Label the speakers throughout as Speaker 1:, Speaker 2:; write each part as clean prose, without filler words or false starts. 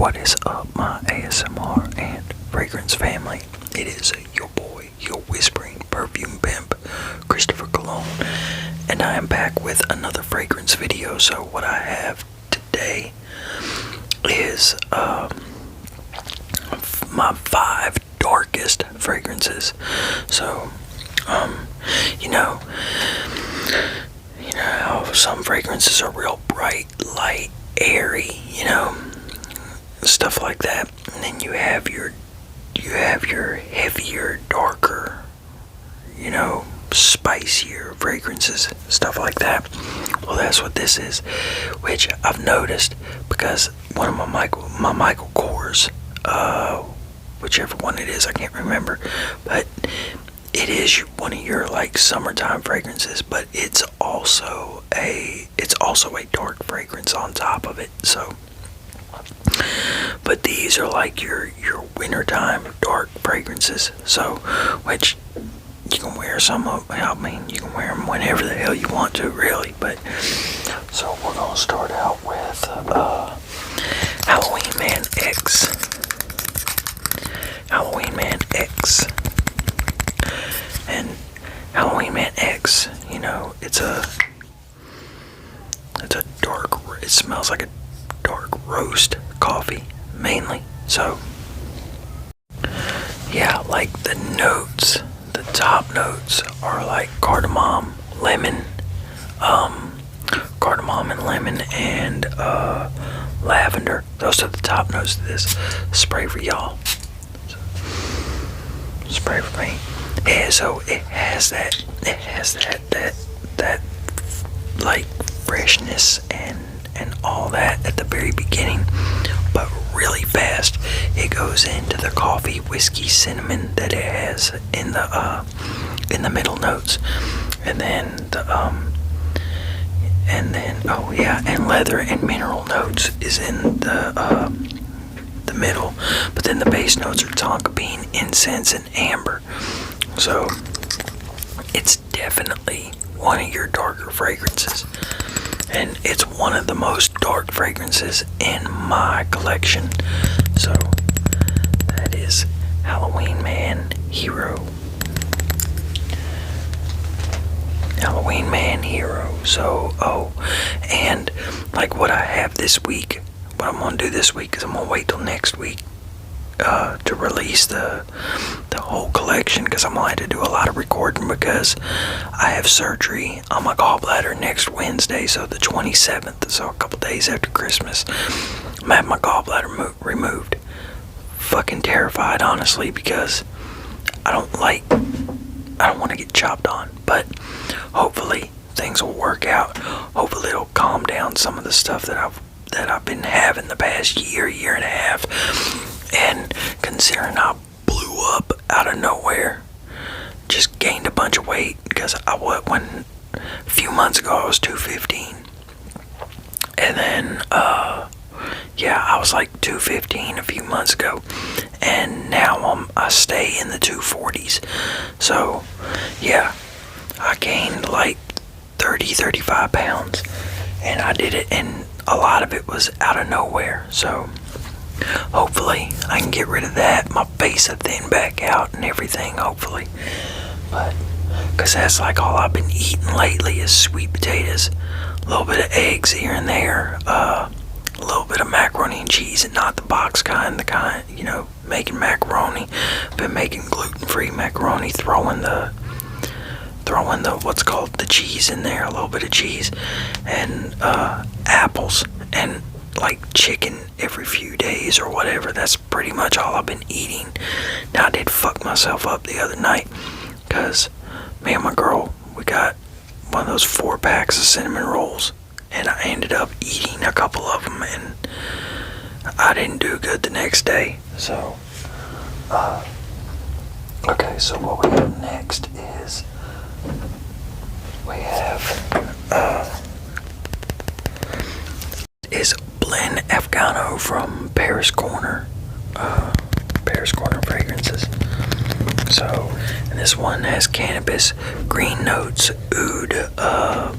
Speaker 1: What is up, my ASMR and fragrance family? It is your boy, your whispering perfume pimp, Christopher Cologne, and I am back with another fragrance video. So what I have today is my 5 darkest fragrances. So you know how some fragrances are real bright, light, airy, stuff like that, and then you have your heavier, darker, spicier fragrances, stuff like that. Well, that's what this is, which I've noticed because one of my Michael Kors, whichever one it is, I can't remember, but it is one of your like summertime fragrances, but it's also a dark fragrance on top of it. So, but these are like your wintertime dark fragrances. So, which you can wear some of. I mean, you can wear them whenever the hell you want to, really. But so we're gonna start out with Halloween Man X. Halloween Man X. And Halloween Man X, it's a dark, it smells like a dark roast coffee, mainly. So, yeah, like the notes, the top notes are like cardamom, lemon, and lavender. Those are the top notes of this. Spray for y'all. Spray for me. Yeah, so it has that like freshness and all that at the very beginning, but really fast it goes into the coffee, whiskey, cinnamon that it has in the middle notes, and then and leather and mineral notes is in the middle, but then the base notes are tonka bean, incense, and amber. So it's definitely one of your darker fragrances, and it's one of the most dark fragrances in my collection. So that is Halloween Man Hero. Halloween Man Hero. So and like what I have this week, what I'm gonna do this week is I'm gonna wait till next week to release the whole collection, because I'm gonna have to do a lot of recording because I have surgery on my gallbladder next Wednesday, so the 27th, so a couple days after Christmas. I'm gonna have my gallbladder removed. Fucking terrified, honestly, because I don't want to get chopped on, but hopefully things will work out. Hopefully it'll calm down some of the stuff that I've been having the past year and a half. And considering I blew up out of nowhere, just gained a bunch of weight, because a few months ago I was 215, and then I was like 215 a few months ago, and now I stay in the 240s. So yeah, I gained like 35 pounds, and I did it, and a lot of it was out of nowhere. So hopefully I can get rid of that, my face will thin back out and everything, hopefully. But because that's like all I've been eating lately is sweet potatoes, a little bit of eggs here and there, a little bit of macaroni and cheese, and not the box kind, making macaroni. Been making gluten-free macaroni, throwing the what's called the cheese in there, a little bit of cheese, and apples, and like chicken every few days or whatever. That's pretty much all I've been eating. Now I did fuck myself up the other night, because me and my girl, we got one of those 4 packs of cinnamon rolls, and I ended up eating a couple of them, and I didn't do good the next day. So okay, so what we have next is we have blend Afgano from Paris Corner Fragrances. So, and this one has cannabis, green notes, oud,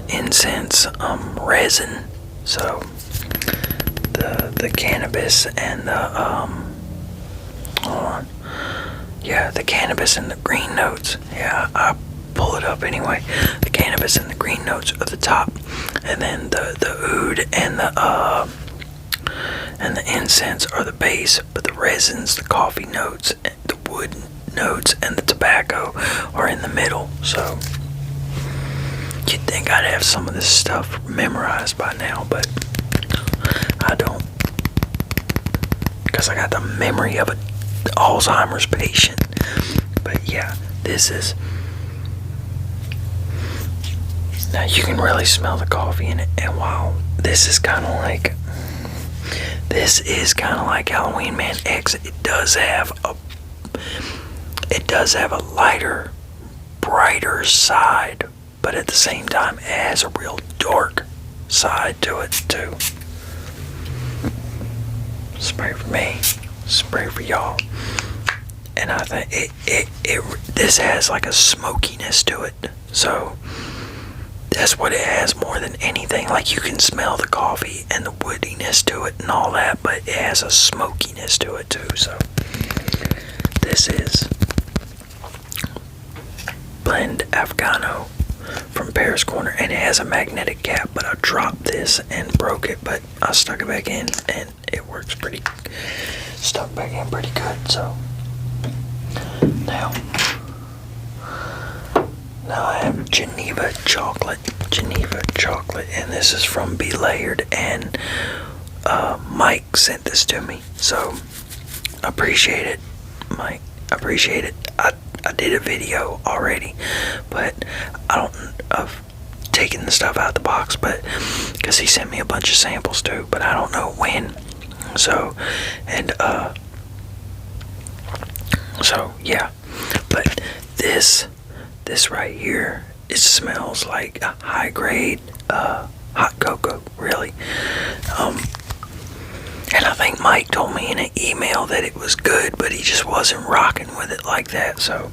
Speaker 1: incense, resin. So the cannabis and the hold on. Yeah, the cannabis and the green notes. Yeah, I pull it up anyway. The cannabis and the green notes are the top, and then the oud and the incense are the base, but the resins, the coffee notes, the wood notes, and the tobacco are in the middle. So you'd think I'd have some of this stuff memorized by now, but I don't, because I got the memory of an Alzheimer's patient. But yeah, this is, now you can really smell the coffee in it. And wow, this is kind of like Halloween Man X. It does have a lighter, brighter side, but at the same time it has a real dark side to it too. Spray for me, spray for y'all. And I think this has like a smokiness to it. So that's what it has more than anything. Like, you can smell the coffee and the woodiness to it and all that, but it has a smokiness to it too. So this is blend Afgano from Paris Corner, and it has a magnetic cap, but I dropped this and broke it, but I stuck it back in and it works stuck back in pretty good. So now I have Geneva Chocolate, and this is from Be Layered, and Mike sent this to me, so I appreciate it, Mike. I appreciate it. I did a video already, but I don't of taking the stuff out of the box, but because he sent me a bunch of samples too, but I don't know when. So yeah, but this right here, it smells like a high grade hot cocoa, really. And I think Mike told me in an email that it was good, but he just wasn't rocking with it like that. So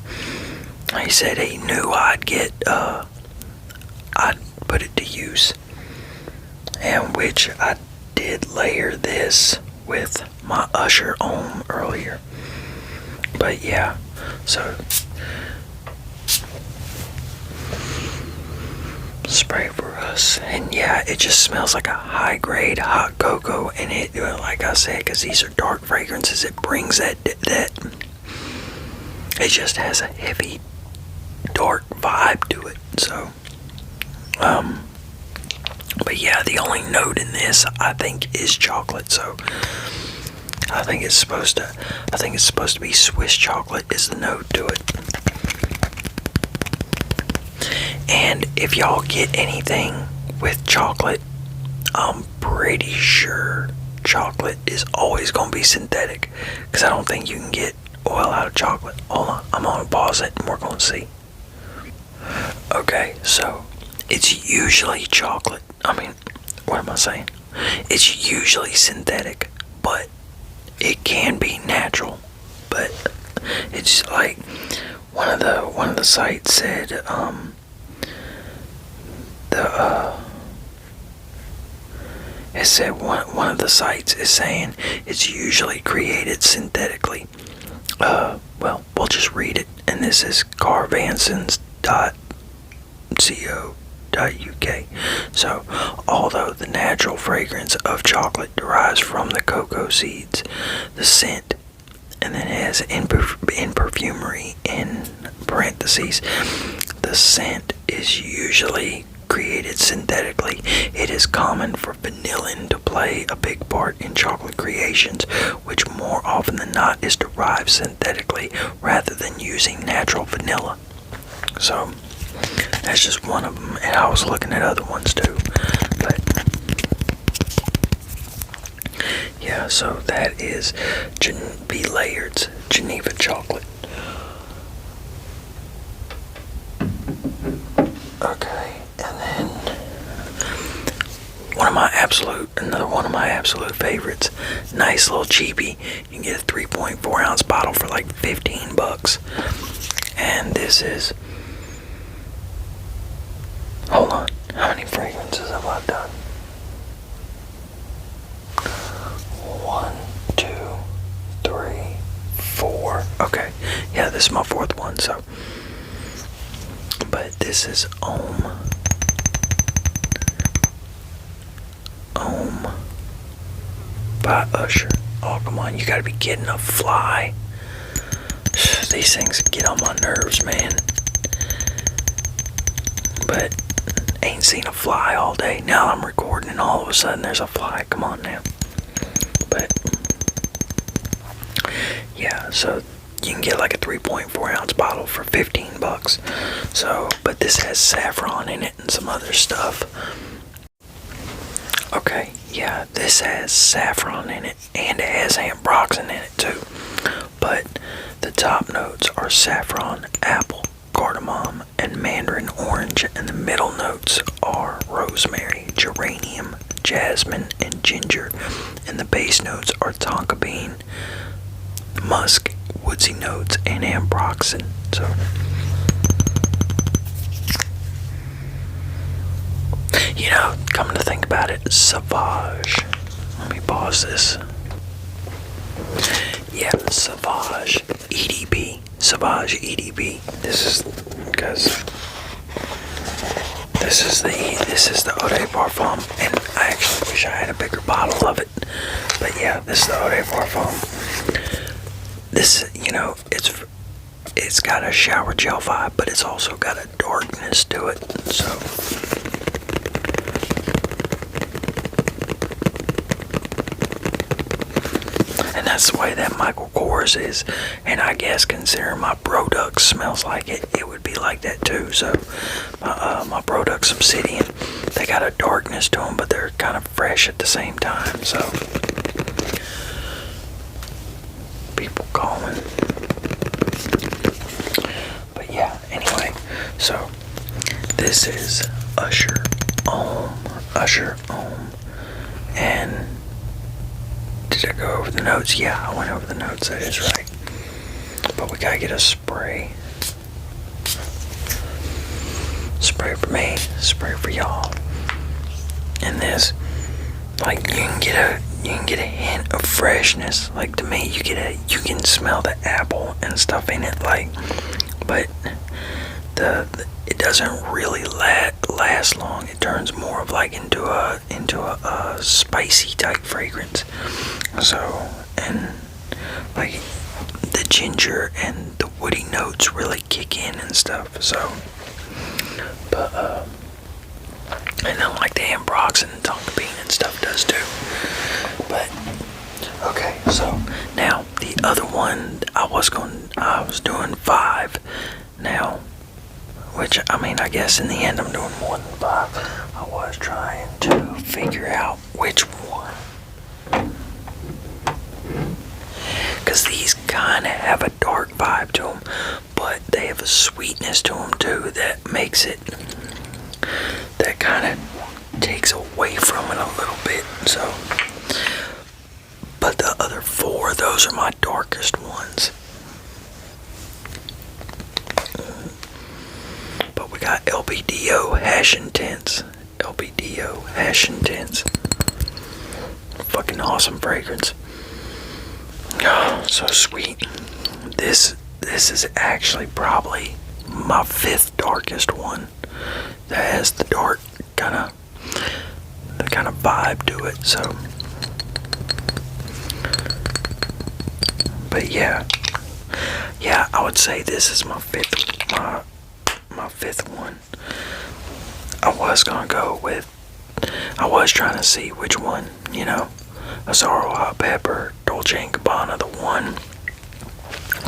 Speaker 1: he said he knew I'd put it to use, and which I did layer this with my Usher M earlier. But yeah, so spray for us, and yeah, it just smells like a high grade hot cocoa, and it, like I said, because these are dark fragrances, it brings that it just has a heavy dark vibe to it. So but yeah, the only note in this I think is chocolate. So I think it's supposed to be Swiss chocolate is the note to it. And if y'all get anything with chocolate, I'm pretty sure chocolate is always going to be synthetic, because I don't think you can get oil out of chocolate. Hold on, I'm going to pause it and we're going to see. Okay, so it's usually chocolate. I mean, what am I saying? It's usually synthetic, but it can be natural. But it's like one of the sites said it said one of the sites is saying it's usually created synthetically. Well, we'll just read it, and this is carvansons.co.uk. So, although the natural fragrance of chocolate derives from the cocoa seeds, the scent, and then it has in perfumery in parentheses, the scent is usually created synthetically. It is common for vanillin to play a big part in chocolate creations, which more often than not is derived synthetically rather than using natural vanilla. So that's just one of them, and I was looking at other ones too. But yeah, so that is Be Layered's Geneva Chocolate. Okay, and then another one of my absolute favorites, nice little cheapie. You can get a 3.4 ounce bottle for like $15. And this is, hold on, how many fragrances have I done? this is my fourth one, so. But this is Om by Usher. Oh, come on, you gotta be kidding, a fly. These things get on my nerves, man. But ain't seen a fly all day. Now I'm recording and all of a sudden there's a fly. Come on now. But yeah, so you can get like a 3.4 ounce bottle for $15. So, but this has saffron in it and some other stuff. Okay, yeah, this has saffron in it and it has ambroxan in it too. But the top notes are saffron, apple, cardamom, and mandarin orange, and the middle notes are rosemary, geranium, jasmine, and ginger, and the base notes are tonka bean, musk, woodsy notes, and ambroxan. So, you know, come to think about it, Sauvage. Let me pause this. Yeah, Sauvage EDP. Sauvage EDP. This is because this is the Eau de Parfum, and I actually wish I had a bigger bottle of it. But yeah, this is the Eau de Parfum. This, you know, it's got a shower gel vibe, but it's also got a darkness to it. So. That's the way that Michael Kors is, and I guess considering my product smells like it, it would be like that too. So my product Obsidian, they got a darkness to them, but they're kind of fresh at the same time. So people calling, but yeah. Anyway, so this is Usher Om, and. Did I go over the notes? Yeah, I went over the notes, that is right. But we gotta get a spray. Spray for me, spray for y'all. And this, like, you can get a hint of freshness. Like, to me, you can smell the apple and stuff in it, like, but it doesn't really last long. It turns more of like into a spicy type fragrance. So, and like the ginger and the woody notes really kick in and stuff. So, but and then like the ambroxan and tonka bean and stuff does too. But okay, so now the other one I was doing 5 now. Which, I mean, I guess in the end I'm doing more than 5. I was trying to figure out which one. Because these kind of have a dark vibe to them, but they have a sweetness to them too that makes it, that kind of takes away from it a little bit. So, but the other 4, those are my darkest ones. We got Lbdo Hash Intense. Lbdo Hash Intense. Fucking awesome fragrance. Oh, so sweet. This is actually probably my 5th darkest one. That has the dark kind of vibe to it. So, but yeah, I would say this is my 5th. My 5th one. I was trying to see which one, you know, Azaro Hot Pepper, Dolce & Gabbana, the one,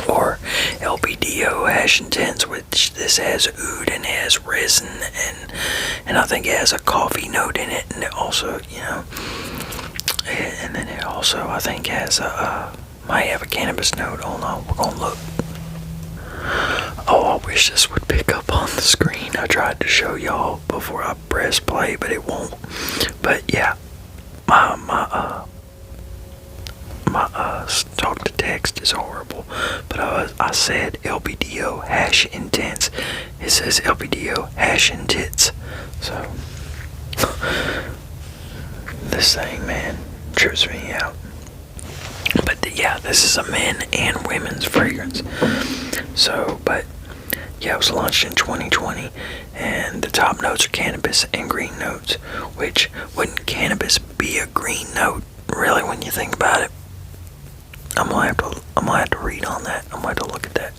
Speaker 1: or Lbdo Hash Intense, which this has oud and it has resin, and I think it has a coffee note in it, and it also, you know, and then it also, I think, has might have a cannabis note. Hold on, we're gonna look. Oh, I wish this would pick up on the screen. I tried to show y'all before I press play, but it won't. But yeah, my talk to text is horrible. But I said Lbdo Hash Intense. It says Lbdo Hash Intense. So this thing, man, trips me out. But yeah, this is a men and women's fragrance. So, but yeah, it was launched in 2020, and the top notes are cannabis and green notes. Which, wouldn't cannabis be a green note, really, when you think about it? I'm gonna have to read on that. I'm gonna have to look at that.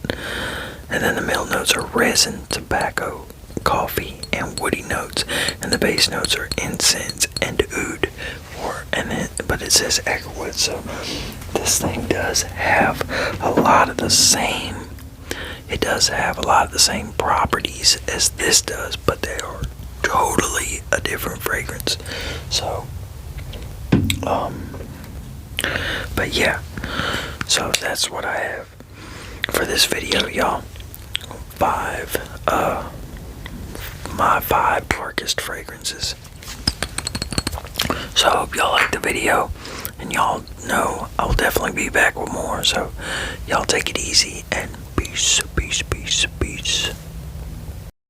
Speaker 1: And then the middle notes are resin, tobacco, coffee, and woody notes, and the base notes are incense and oud. But it says agarwood, so this thing does have a lot of the same. It does have a lot of the same properties as this does, but they are totally a different fragrance. So, but yeah, so that's what I have for this video, y'all. My 5 darkest fragrances. So I hope y'all liked the video, and y'all know I'll definitely be back with more. So y'all take it easy, and peace, peace, peace.